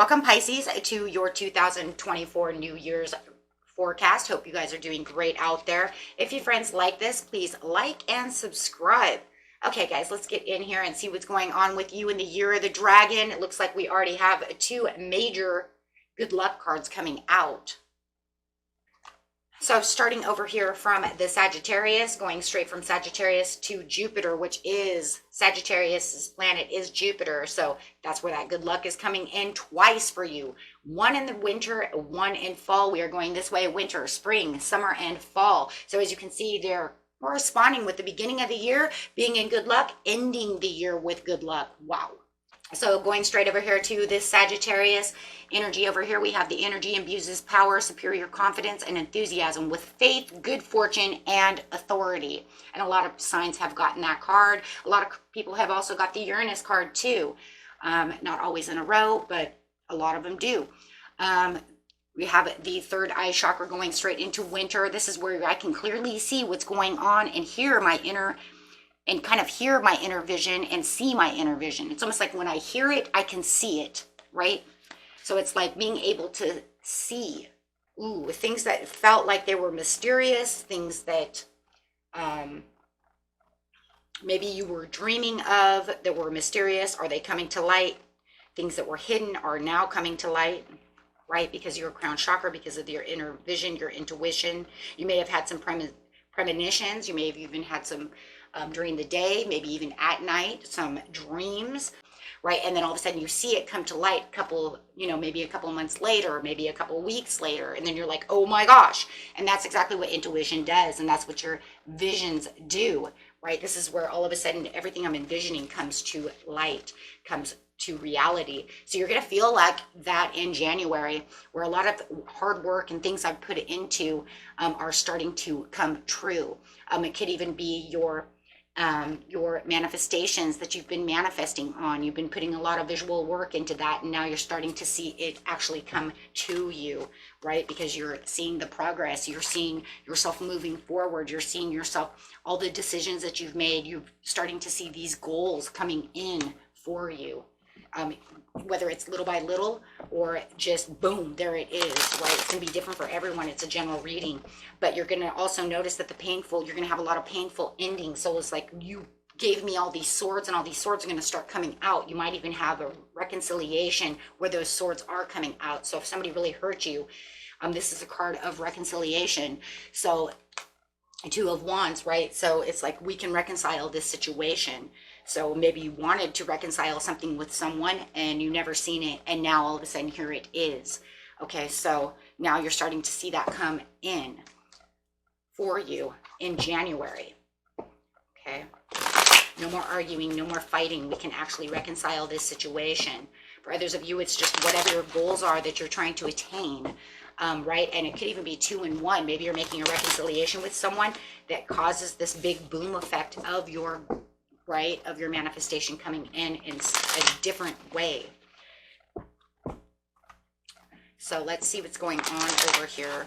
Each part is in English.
Welcome, Pisces, to your 2024 New Year's forecast. Hope you guys are doing great out there. If you friends like this, please like and subscribe. Okay, guys, let's get in here and see what's going on with you in the year of the dragon. It looks like we already have two major good luck cards coming out. So starting over here from the Sagittarius, going straight from Sagittarius to Jupiter, which is Sagittarius's planet is Jupiter. So that's where that good luck is coming in twice for you. One in the winter, one in fall. We are going this way: winter, spring, summer, and fall. So as you can see, they're corresponding with the beginning of the year being in good luck, ending the year with good luck. Wow. So going straight over here to this Sagittarius energy over here, we have the energy imbues power, superior confidence, and enthusiasm with faith, good fortune, and authority. And a lot of signs have gotten that card. A lot of people have also got the Uranus card too. Not always in a row, but a lot of them do. We have the third eye chakra going straight into winter. This is where I can clearly see what's going on and hear my inner vision and see my inner vision. It's almost like when I hear it, I can see it, right? So it's like being able to see, things that felt like they were mysterious, things that maybe you were dreaming of that were mysterious. Are they coming to light? Things that were hidden are now coming to light, right? Because your crown chakra, because of your inner vision, your intuition. You may have had some premonitions. You may have even had some during the day, maybe even at night, some dreams, right? And then all of a sudden you see it come to light maybe a couple of months later, maybe a couple of weeks later, and then you're like, oh my gosh. And that's exactly what intuition does. And that's what your visions do, right? This is where all of a sudden everything I'm envisioning comes to light, comes to reality. So you're going to feel like that in January, where a lot of hard work and things I've put into are starting to come true. It could even be your manifestations that you've been manifesting on. You've been putting a lot of visual work into that, and now you're starting to see it actually come to you, right? Because you're seeing the progress, you're seeing yourself moving forward, you're seeing yourself, all the decisions that you've made, you're starting to see these goals coming in for you. Whether it's little by little or just boom, there it is, right? It's going to be different for everyone. It's a general reading, but you're going to also notice that you're going to have a lot of painful endings. So it's like, you gave me all these swords and all these swords are going to start coming out. You might even have a reconciliation where those swords are coming out. So if somebody really hurt you, this is a card of reconciliation. So Two of Wands, right? So it's like we can reconcile this situation. So maybe you wanted to reconcile something with someone and you never seen it, and now all of a sudden here it is. Okay, so now you're starting to see that come in for you in January. Okay, no more arguing, no more fighting. We can actually reconcile this situation. For others of you, it's just whatever your goals are that you're trying to attain. Right? And it could even be two in one. Maybe you're making a reconciliation with someone that causes this big boom effect of your manifestation coming in a different way. So let's see what's going on over here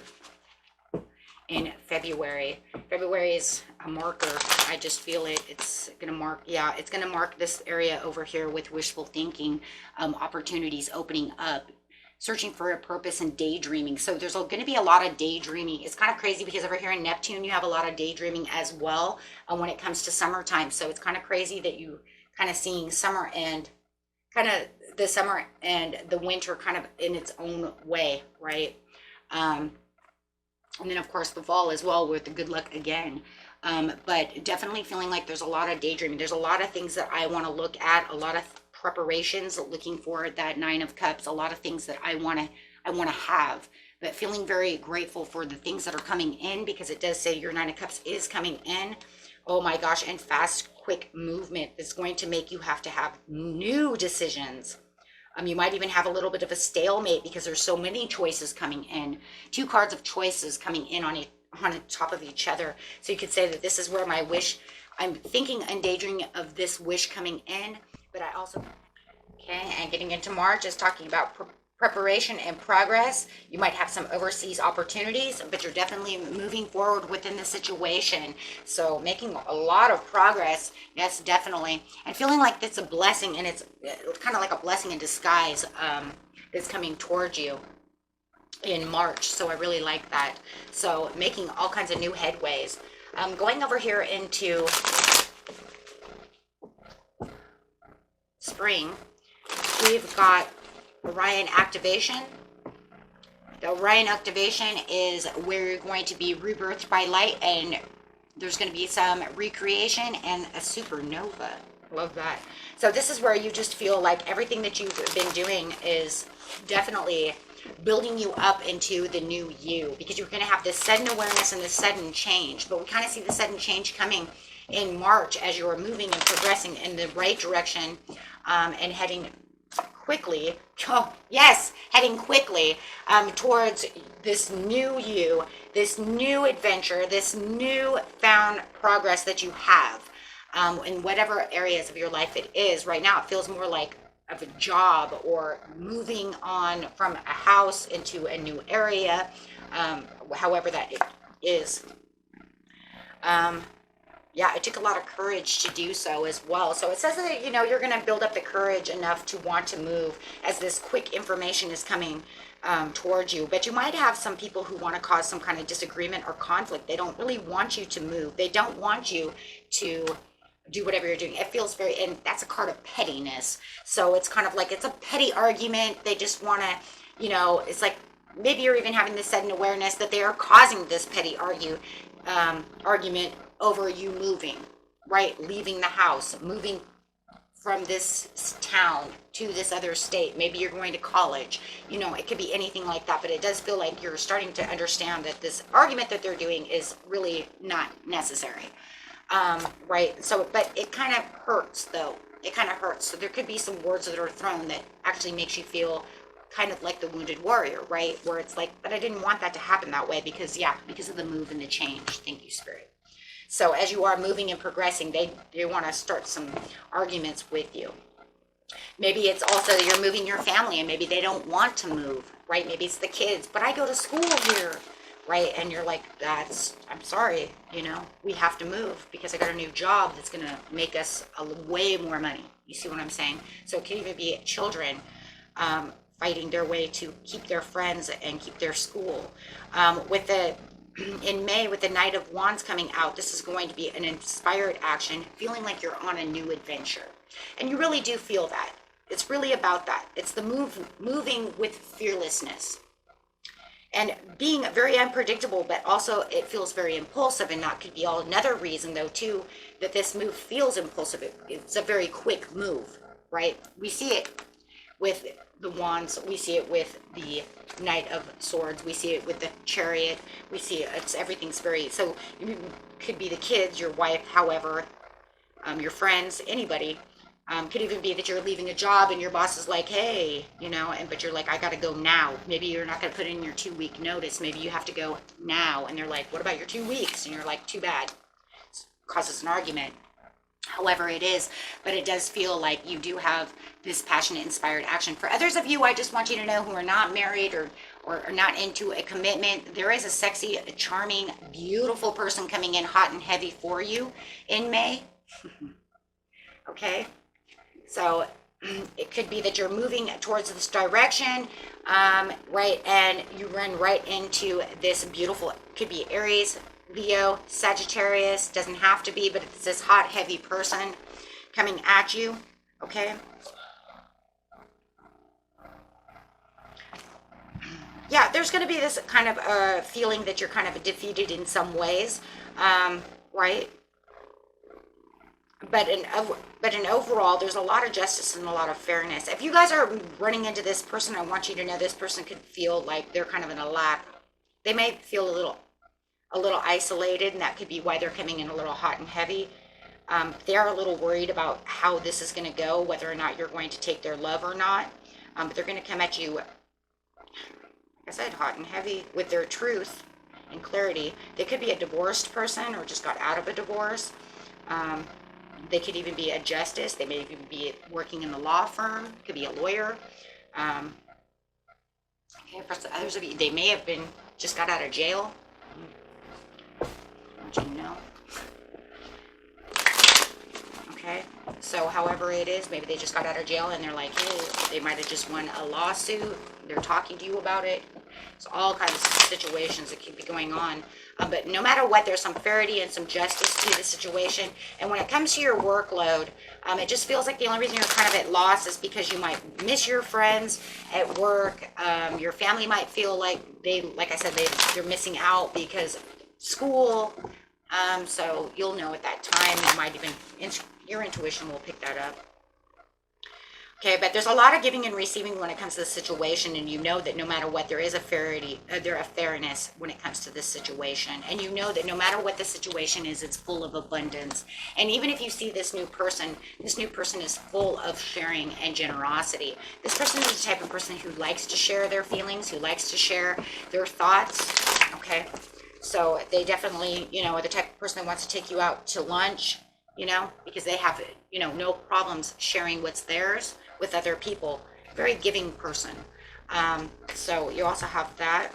in February. February is a marker. I just feel it. It's going to mark this area over here with wishful thinking, opportunities opening up, searching for a purpose and daydreaming. So there's going to be a lot of daydreaming. It's kind of crazy because over here in Neptune, you have a lot of daydreaming as well when it comes to summertime. So it's kind of crazy that you kind of seeing summer and kind of the summer and the winter kind of in its own way, right? And then of course the fall as well with the good luck again. But definitely feeling like there's a lot of daydreaming. There's a lot of things that I want to look at, a lot of preparations, looking for that Nine of Cups, a lot of things that I want to have, but feeling very grateful for the things that are coming in, because it does say your Nine of Cups is coming in. Oh my gosh, and fast, quick movement is going to make you have to have new decisions. You might even have a little bit of a stalemate because there's so many choices coming in. Two cards of choices coming in on top of each other. So you could say that this is where my wish, I'm thinking and daydreaming of this wish coming in. But I also, okay, and getting into March is talking about preparation and progress. You might have some overseas opportunities, but you're definitely moving forward within the situation. So making a lot of progress, yes, definitely. And feeling like it's a blessing, and it's kind of like a blessing in disguise that's coming towards you in March. So I really like that. So making all kinds of new headways. Going over here into spring, we've got Orion activation. The Orion activation is where you're going to be rebirthed by light, and there's going to be some recreation and a supernova. Love that. So this is where you just feel like everything that you've been doing is definitely building you up into the new you, because you're going to have this sudden awareness and this sudden change. But we kind of see the sudden change coming in March as you're moving and progressing in the right direction, and heading quickly, heading quickly towards this new you, this new adventure, this new found progress that you have in whatever areas of your life it is. Right now, it feels more like of a job, or moving on from a house into a new area, however that is. Yeah, it took a lot of courage to do so as well. So it says that, you're going to build up the courage enough to want to move as this quick information is coming towards you. But you might have some people who want to cause some kind of disagreement or conflict. They don't really want you to move. They don't want you to do whatever you're doing. It feels very, and that's a card of pettiness. So it's kind of like, it's a petty argument. They just want to, it's like, maybe you're even having this sudden awareness that they are causing this petty argument over you moving, right? Leaving the house, moving from this town to this other state. Maybe you're going to college. It could be anything like that, but it does feel like you're starting to understand that this argument that they're doing is really not necessary. Right? So, but it kind of hurts though. It kind of hurts. So there could be some words that are thrown that actually makes you feel kind of like the wounded warrior, right? Where it's like, but I didn't want that to happen that way because of the move and the change. Thank you, Spirit. So as you are moving and progressing, they want to start some arguments with you. Maybe it's also you're moving your family and maybe they don't want to move, right? Maybe it's the kids, but I go to school here, right? And you're like, I'm sorry, we have to move because I got a new job that's going to make us way more money. You see what I'm saying? So it can even be children fighting their way to keep their friends and keep their school. In May, with the Knight of Wands coming out, this is going to be an inspired action, feeling like you're on a new adventure. And you really do feel that. It's really about that. It's the moving with fearlessness. And being very unpredictable, but also it feels very impulsive, and that could be another reason, though, too, that this move feels impulsive. It's a very quick move, right? We see it with the Wands, we see it with the Knight of Swords, we see it with the Chariot, we see everything's very, so it could be the kids, your wife, however, your friends, anybody. Could even be that you're leaving a job and your boss is like, hey, but you're like, I gotta go now. Maybe you're not gonna put in your 2-week notice. Maybe you have to go now. And they're like, what about your 2 weeks? And you're like, too bad. It causes an argument. However it is, but it does feel like you do have this passionate, inspired action. For others of you, I just want you to know, who are not married or are not into a commitment, there is a sexy, charming, beautiful person coming in hot and heavy for you in May. Okay? So it could be that you're moving towards this direction, right? And you run right into this beautiful, could be Aries, Leo, Sagittarius, doesn't have to be, but it's this hot, heavy person coming at you, okay? Yeah, there's going to be this kind of feeling that you're kind of defeated in some ways, right? But in overall, there's a lot of justice and a lot of fairness. If you guys are running into this person, I want you to know this person could feel like they're kind of in a lack. They may feel a little isolated, and that could be why they're coming in a little hot and heavy. They are a little worried about how this is going to go, whether or not you're going to take their love or not. But they're going to come at you, like I said, hot and heavy with their truth and clarity. They could be a divorced person or just got out of a divorce. They could even be a justice. They may even be working in the law firm. Could be a lawyer. Okay, for others of you, they may have been just got out of jail. Don't you know? Okay, so however it is, maybe they just got out of jail and they're like, hey, they might have just won a lawsuit. They're talking to you about it. It's all kinds of situations that could be going on. But no matter what, there's some fairity and some justice to the situation. And when it comes to your workload, it just feels like the only reason you're kind of at loss is because you might miss your friends at work. Your family might feel like like I said, they're missing out because school. So you'll know at that time. You might even, your intuition will pick that up. Okay, but there's a lot of giving and receiving when it comes to the situation, and you know that no matter what, there is a fairness when it comes to this situation, and you know that no matter what the situation is, it's full of abundance. And even if you see this new person is full of sharing and generosity. This person is the type of person who likes to share their feelings, who likes to share their thoughts. Okay, so they definitely, are the type of person that wants to take you out to lunch, because they have, no problems sharing what's theirs with other people. Very giving person. So you also have that.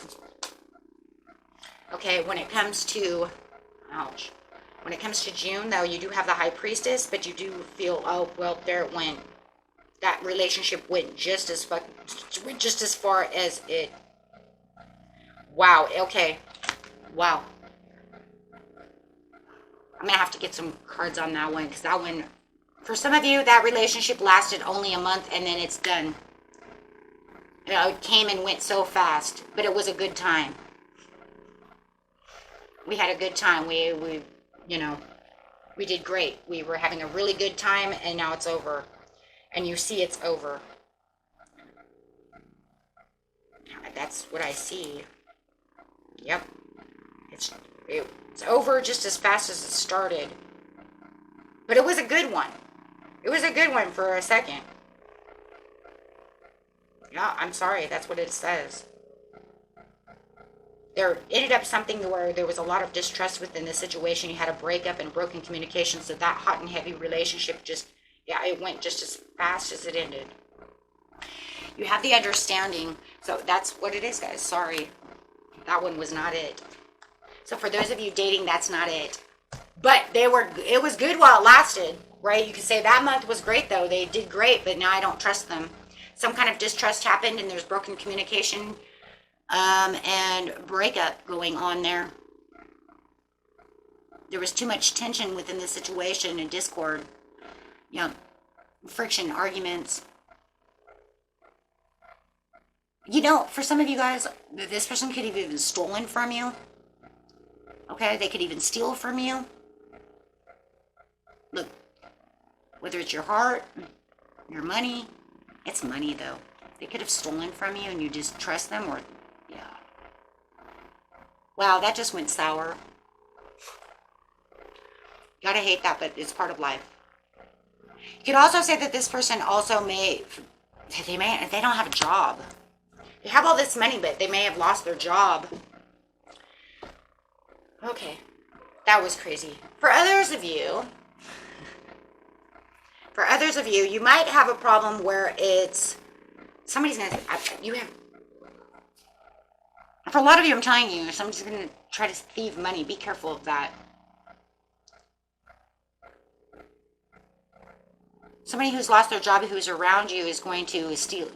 Okay, when it comes to, ouch. When it comes to June, though, you do have the High Priestess, but you do feel, oh, well, there it went. That relationship went just as far as it. Wow, okay. Wow. I'm going to have to get some cards on that one, because that one, for some of you, that relationship lasted only a month, and then it's done. It came and went so fast, but it was a good time. We had a good time. We did great. We were having a really good time, and now it's over. And you see it's over. That's what I see. Yep. It's over just as fast as it started. But it was a good one. It was a good one for a second. Yeah, I'm sorry. That's what it says. There ended up something where there was a lot of distrust within the situation. You had a breakup and broken communication. So that hot and heavy relationship it went just as fast as it ended. You have the understanding. So that's what it is, guys. Sorry. That one was not it. So for those of you dating, that's not it. But it was good while it lasted, right? You could say that month was great, though. They did great, but now I don't trust them. Some kind of distrust happened, and there's broken communication and breakup going on there. There was too much tension within the situation and discord. Friction, arguments. For some of you guys, this person could have even stolen from you. Okay, they could even steal from you. Look, whether it's your heart, your money, it's money though. They could have stolen from you and you just trust them yeah. Wow, that just went sour. Gotta hate that, but it's part of life. You could also say that this person also they don't have a job. They have all this money, but they may have lost their job. Okay, that was crazy. For others of you, you might have a problem where it's somebody's gonna. For a lot of you, I'm telling you, somebody's gonna try to thieve money. Be careful of that. Somebody who's lost their job, who's around you, is going to steal.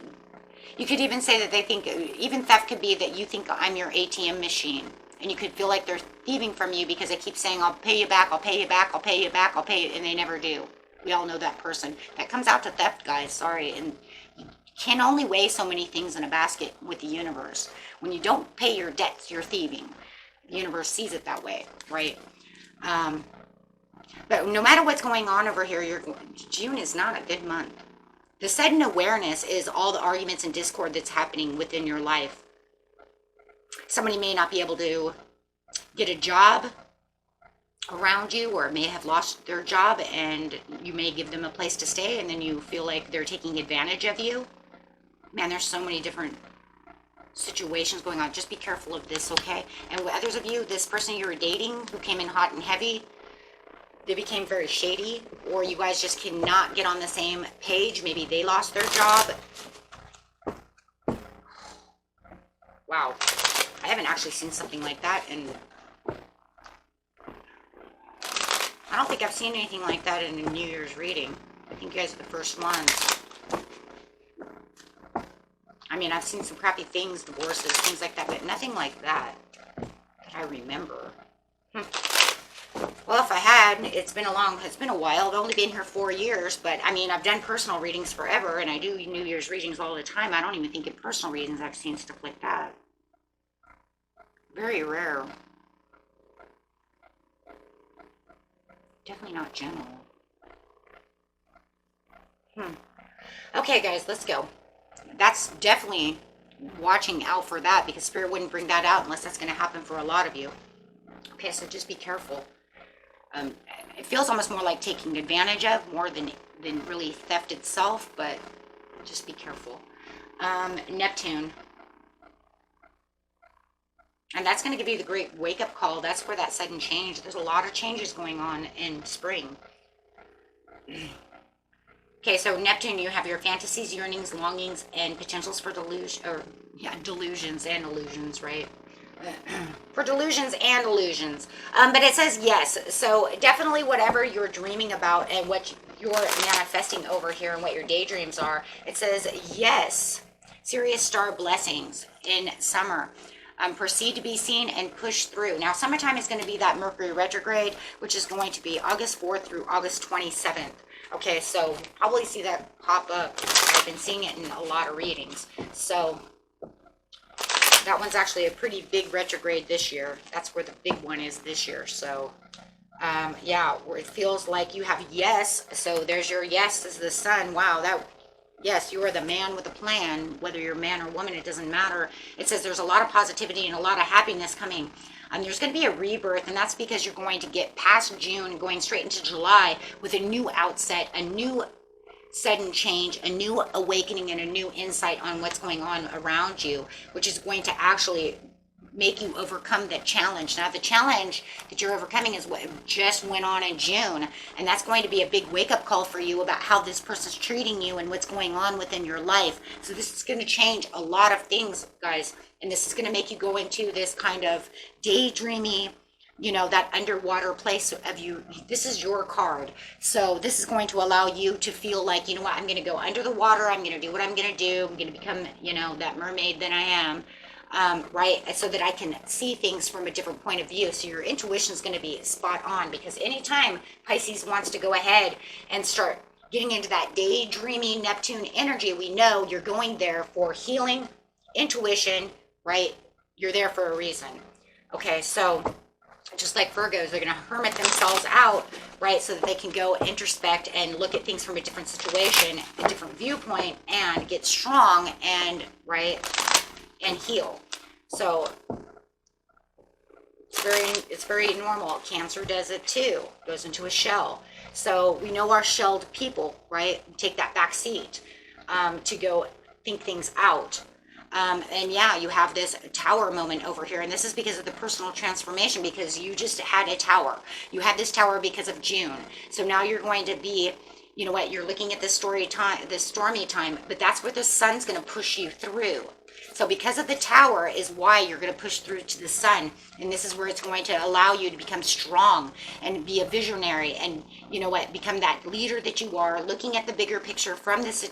You could even say that they think, even theft could be that you think I'm your ATM machine. And you could feel like they're thieving from you because they keep saying, I'll pay you back, I'll pay you back, I'll pay you back, I'll pay you, and they never do. We all know that person. That comes out to theft, guys, sorry. And you can only weigh so many things in a basket with the universe. When you don't pay your debts, you're thieving. The universe sees it that way, right? But no matter what's going on over here, June is not a good month. The sudden awareness is all the arguments and discord that's happening within your life. Somebody may not be able to get a job around you, or may have lost their job, and you may give them a place to stay, and then you feel like they're taking advantage of you. Man, there's so many different situations going on. Just be careful of this, okay? And with others of you, this person you were dating who came in hot and heavy, they became very shady, or you guys just cannot get on the same page. Maybe they lost their job. Wow. I haven't actually seen something like that, and I don't think I've seen anything like that in a New Year's reading. I think you guys are the first ones. I mean, I've seen some crappy things, divorces, things like that, but nothing like that I remember. Well, if I had, it's been a while. I've only been here 4 years, but I mean, I've done personal readings forever, and I do New Year's readings all the time. I don't even think in personal readings I've seen stuff like that. Very rare. Definitely not general. Okay, guys, let's go. That's definitely watching out for that, because Spirit wouldn't bring that out unless that's going to happen for a lot of you. Okay, so just be careful. It feels almost more like taking advantage of, more than really theft itself, but just be careful. Neptune. And that's going to give you the great wake-up call. That's where that sudden change. There's a lot of changes going on in spring. Okay, so Neptune, you have your fantasies, yearnings, longings, and potentials for delusions and illusions, right? For delusions and illusions. But it says yes. So definitely whatever you're dreaming about and what you're manifesting over here and what your daydreams are, it says yes. Sirius star blessings in summer. Proceed to be seen and push through. Now, summertime is going to be that Mercury retrograde, which is going to be August 4th through August 27th. Okay, so probably see that pop up. I've been seeing it in a lot of readings. So that one's actually a pretty big retrograde this year. That's where the big one is this year. So yeah, where it feels like you have yes. So there's your yes is the sun. Wow, yes, you are the man with a plan. Whether you're a man or woman, it doesn't matter. It says there's a lot of positivity and a lot of happiness coming. There's going to be a rebirth, and that's because you're going to get past June and going straight into July with a new outset, a new sudden change, a new awakening, and a new insight on what's going on around you, which is going to actually make you overcome that challenge. Now, the challenge that you're overcoming is what just went on in June, and that's going to be a big wake-up call for you about how this person's treating you and what's going on within your life. So this is going to change a lot of things, guys, and this is going to make you go into this kind of daydreamy, that underwater place of you. This is your card. So this is going to allow you to feel like, you know what, I'm going to go under the water. I'm going to do what I'm going to do. I'm going to become, that mermaid that I am. Right? So that I can see things from a different point of view. So your intuition is going to be spot on, because anytime Pisces wants to go ahead and start getting into that daydreamy Neptune energy, we know you're going there for healing, intuition, right? You're there for a reason. Okay, so just like Virgos, they're going to hermit themselves out, right? So that they can go introspect and look at things from a different situation, a different viewpoint, and get strong and, right, and heal. So it's very normal. Cancer does it too, goes into a shell. So we know our shelled people, right, take that back seat to go think things out. And yeah, you have this tower moment over here, and this is because of the personal transformation, because you just had a tower. You had this tower because of June. So now you're going to be, you know what, you're looking at this stormy time, but that's where the sun's going to push you through. So because of the tower is why you're going to push through to the sun. And this is where it's going to allow you to become strong and be a visionary and, you know what, become that leader that you are, looking at the bigger picture from this,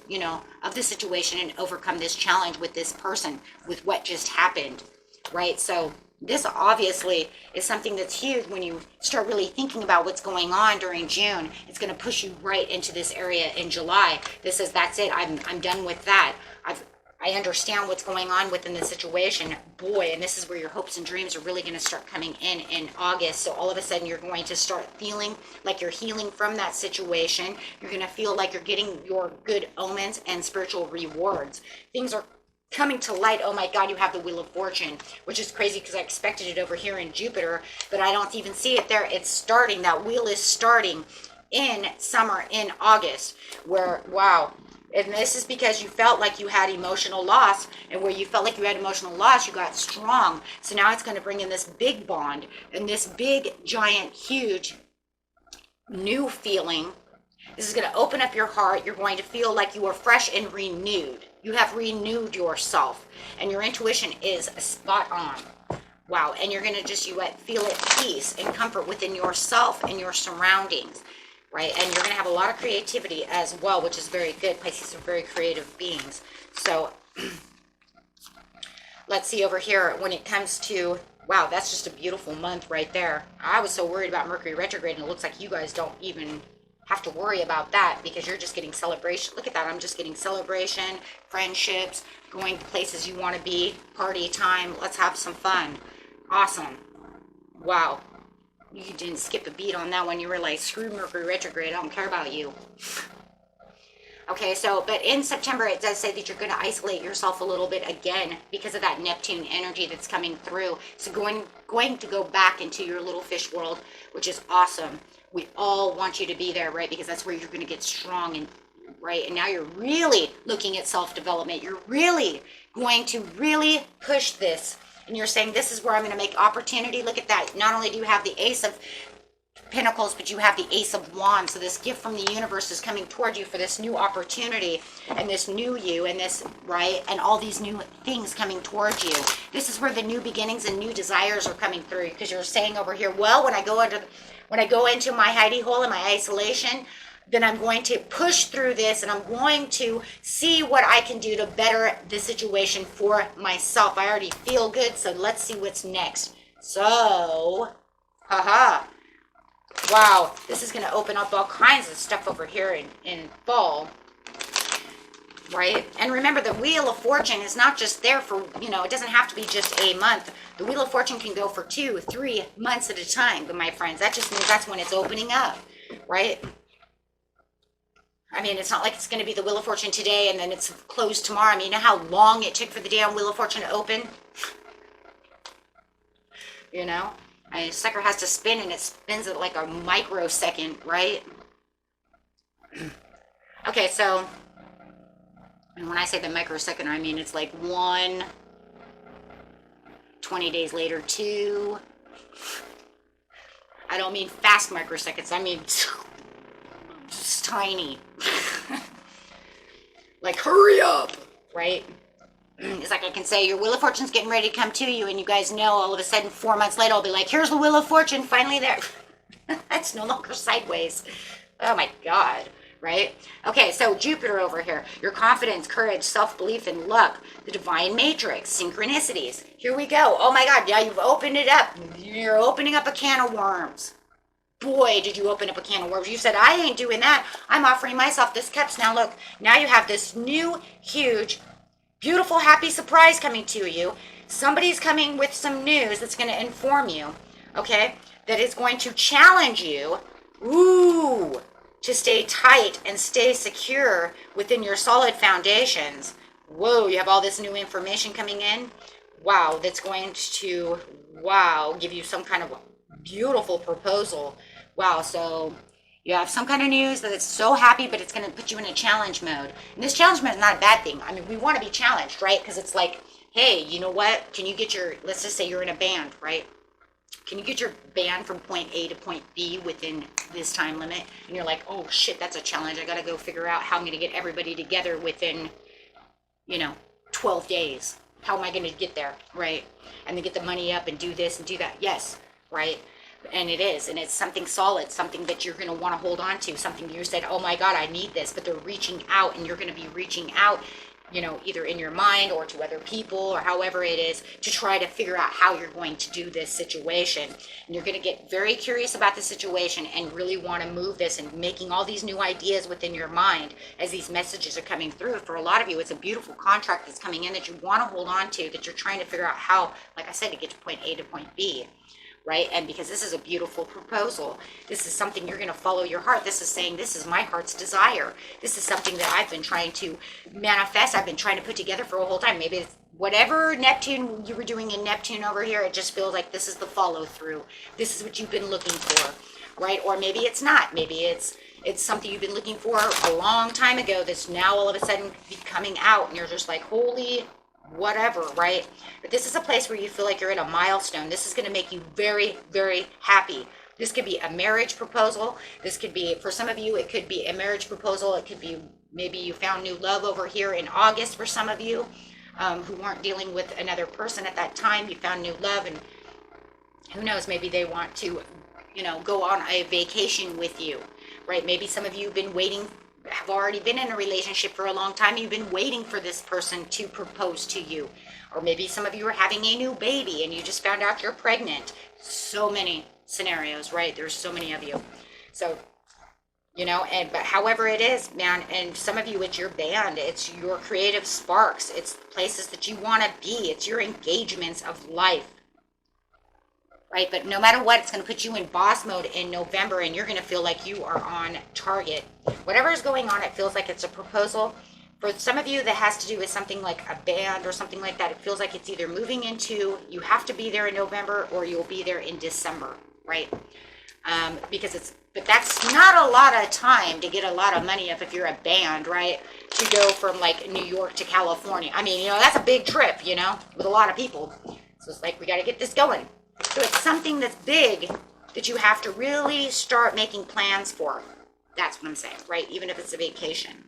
of the situation, and overcome this challenge with this person, with what just happened, right? So this obviously is something that's huge. When you start really thinking about what's going on during June, it's going to push you right into this area in July. This is, that's it. I'm done with that. I understand what's going on within the situation. Boy, and this is where your hopes and dreams are really going to start coming in August. So all of a sudden you're going to start feeling like you're healing from that situation. You're going to feel like you're getting your good omens and spiritual rewards. Things are coming to light. Oh my God, you have the Wheel of Fortune, which is crazy because I expected it over here in Jupiter, but I don't even see it there. It's starting. That wheel is starting in summer, in August, where, wow. And this is because you felt like you had emotional loss, and where you felt like you had emotional loss, you got strong. So now it's going to bring in this big bond and this big, giant, huge new feeling This is going to open up your heart. You're going to feel like you are fresh and renewed. You have renewed yourself, and your intuition is spot on. Wow. And you're going to just, feel at peace and comfort within yourself and your surroundings, right? And you're going to have a lot of creativity as well, which is very good. Pisces are very creative beings. So let's see over here when it comes to, wow, that's just a beautiful month right there. I was so worried about Mercury retrograde, and it looks like you guys don't even have to worry about that because you're just getting celebration. Look at that. I'm just getting celebration, friendships, going to places you want to be, party time. Let's have some fun. Awesome. Wow. You didn't skip a beat on that one. You were like, screw Mercury retrograde. I don't care about you. Okay, so, but in September, it does say that you're going to isolate yourself a little bit again because of that Neptune energy that's coming through. So going to go back into your little fish world, which is awesome. We all want you to be there, right? Because that's where you're going to get strong, and right? And now you're really looking at self-development. You're really going to really push this. And you're saying, this is where I'm going to make opportunity. Look at that. Not only do you have the Ace of Pentacles, but you have the Ace of Wands. So this gift from the universe is coming toward you for this new opportunity and this new you and this, right? And all these new things coming towards you. This is where the new beginnings and new desires are coming through, because you're saying over here, well, when I go into my hidey hole and my isolation, then I'm going to push through this and I'm going to see what I can do to better the situation for myself. I already feel good, so let's see what's next. So, haha. Wow, this is going to open up all kinds of stuff over here in fall, right? And remember, the Wheel of Fortune is not just there for, it doesn't have to be just a month. The Wheel of Fortune can go for 2, 3 months at a time, but my friends, that just means that's when it's opening up, right? I mean, it's not like it's going to be the Wheel of Fortune today and then it's closed tomorrow. I mean, you know how long it took for the damn Wheel of Fortune to open? I mean, sucker has to spin, and it spins at like a microsecond, right? Okay, so, and when I say the microsecond, I mean it's like 1, 20 days later, 2. I don't mean fast microseconds. I mean just tiny. Like, hurry up, right? It's like I can say, your Wheel of Fortune's getting ready to come to you, and you guys know all of a sudden 4 months later, I'll be like, here's the Wheel of Fortune, finally there. That's no longer sideways. Oh my God, right? Okay, so Jupiter over here, your confidence, courage, self-belief, and luck, the divine matrix, synchronicities. Here we go. Oh my God, yeah, you've opened it up. You're opening up a can of worms. Boy, did you open up a can of worms. You said, I ain't doing that. I'm offering myself this cups. Now look, now you have this new, huge, beautiful, happy surprise coming to you. Somebody's coming with some news that's going to inform you, okay, that is going to challenge you, to stay tight and stay secure within your solid foundations. Whoa, you have all this new information coming in. Wow, that's going to, give you some kind of beautiful proposal. Wow, so you have some kind of news that it's so happy, but it's going to put you in a challenge mode. And this challenge mode is not a bad thing. I mean, we want to be challenged, right? Because it's like, hey, you know what? Can you get your, let's just say you're in a band, right? Can you get your band from point A to point B within this time limit? And you're like, oh shit, that's a challenge. I got to go figure out how I'm going to get everybody together within, 12 days. How am I going to get there, right? And then get the money up and do this and do that. Yes, right? And it is, and it's something solid, something that you're going to want to hold on to, something you said, oh my God, I need this, but they're reaching out, and you're going to be reaching out, either in your mind or to other people or however it is, to try to figure out how you're going to do this situation. And you're going to get very curious about the situation and really want to move this, and making all these new ideas within your mind as these messages are coming through. For a lot of you, it's a beautiful contract that's coming in that you want to hold on to, that you're trying to figure out how, like I said, to get to point A to point B. Right? And because this is a beautiful proposal, this is something you're going to follow your heart. This is saying, this is my heart's desire. This is something that I've been trying to manifest. I've been trying to put together for a whole time. Maybe it's whatever Neptune you were doing in Neptune over here. It just feels like this is the follow through. This is what you've been looking for, right? Or maybe it's not. Maybe it's something you've been looking for a long time ago that's now all of a sudden coming out, and you're just like, holy whatever, right? But this is a place where you feel like you're at a milestone. This is going to make you very, very happy, This could be a marriage proposal. This could be, for some of you, it could be a marriage proposal. It could be maybe you found new love over here in August for some of you who weren't dealing with another person at that time. You found new love, and who knows, maybe they want to, you know, go on a vacation with you, right? Maybe some of you have been waiting, have already been in a relationship for a long time. You've been waiting for this person to propose to you. Or maybe some of you are having a new baby and you just found out you're pregnant. So many scenarios, right? There's so many of you. So, you know, and but however it is, man, and some of you, it's your band, it's your creative sparks, it's places that you want to be, it's your engagements of life, right? But no matter what, it's going to put you in boss mode in November, and you're going to feel like you are on target. Whatever is going on, it feels like it's a proposal. For some of you, that has to do with something like a band or something like that. It feels like it's either moving into, you have to be there in November, or you'll be there in December, right? Because it's, but that's not a lot of time to get a lot of money if you're a band, right? To go from like New York to California. I mean, you know, that's a big trip, you know, with a lot of people. So it's like, we got to get this going. So it's something that's big that you have to really start making plans for. That's what I'm saying, right? Even if it's a vacation.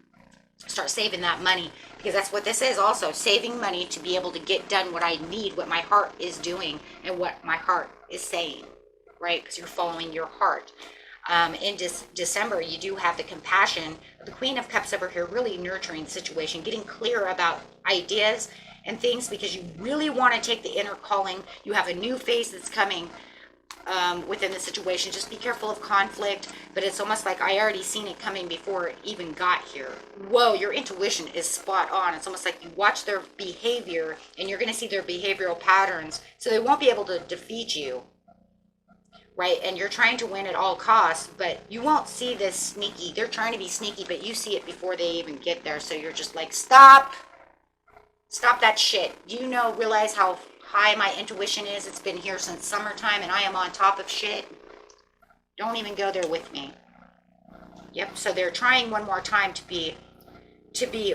Start saving that money, because that's what this is also, saving money to be able to get done what I need, what my heart is doing and what my heart is saying, right? Because you're following your heart. In December, you do have the compassion, the Queen of Cups over here, really nurturing the situation, getting clear about ideas and things, because you really want to take the inner calling. You have a new phase that's coming within the situation. Just be careful of conflict, but it's almost like I already seen it coming before it even got here. Whoa, your intuition is spot on. It's almost like you watch their behavior and you're going to see their behavioral patterns, so they won't be able to defeat you, right? And you're trying to win at all costs, but you won't see this sneaky. They're trying to be sneaky, but you see it before they even get there. So you're just like, stop that shit. Do you know, realize how high my intuition is? It's been here since summertime, and I am on top of shit. Don't even go there with me. Yep. So they're trying one more time to be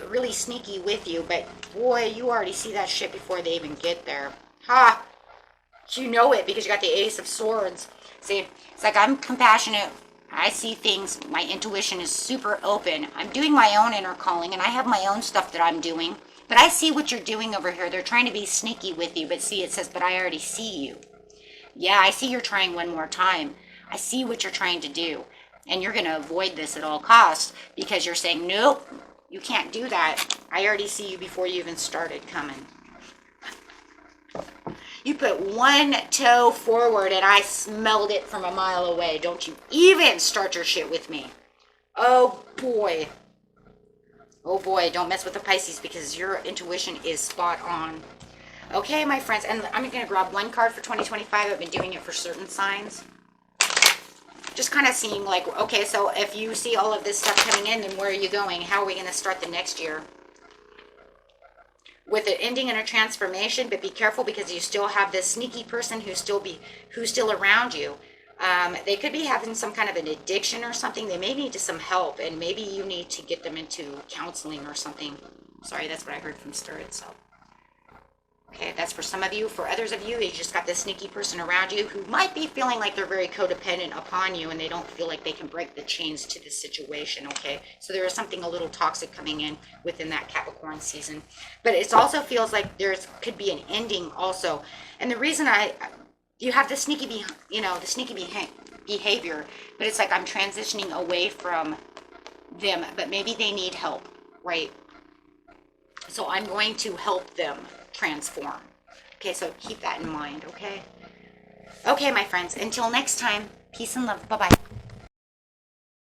really sneaky with you, but boy, you already see that shit before they even get there. Ha! You know it, because you got the Ace of Swords. See, it's like, I'm compassionate. I see things. My intuition is super open. I'm doing my own inner calling, and I have my own stuff that I'm doing. But I see what you're doing over here. They're trying to be sneaky with you, but see, it says, but I already see you. Yeah, I see you're trying one more time. I see what you're trying to do. And you're going to avoid this at all costs, because you're saying, nope, you can't do that. I already see you before you even started coming. You put one toe forward and I smelled it from a mile away. Don't you even start your shit with me. Oh boy. Oh boy, don't mess with the Pisces, because your intuition is spot on. Okay, my friends, and I'm going to grab one card for 2025. I've been doing it for certain signs. Just kind of seeing like, okay, so if you see all of this stuff coming in, then where are you going? How are we going to start the next year? With it ending in a transformation, but be careful, because you still have this sneaky person who's still around you. They could be having some kind of an addiction or something. They may need some help, and maybe you need to get them into counseling or something. Sorry, that's what I heard from Spirit. So, okay, that's for some of you. For others of you, you just got this sneaky person around you who might be feeling like they're very codependent upon you, and they don't feel like they can break the chains to this situation, okay? So there is something a little toxic coming in within that Capricorn season. But it also feels like there could be an ending also. And the reason you have the sneaky, behavior, but it's like I'm transitioning away from them, but maybe they need help, right? So I'm going to help them transform. Okay, so keep that in mind, okay? Okay, my friends, until next time, peace and love. Bye-bye.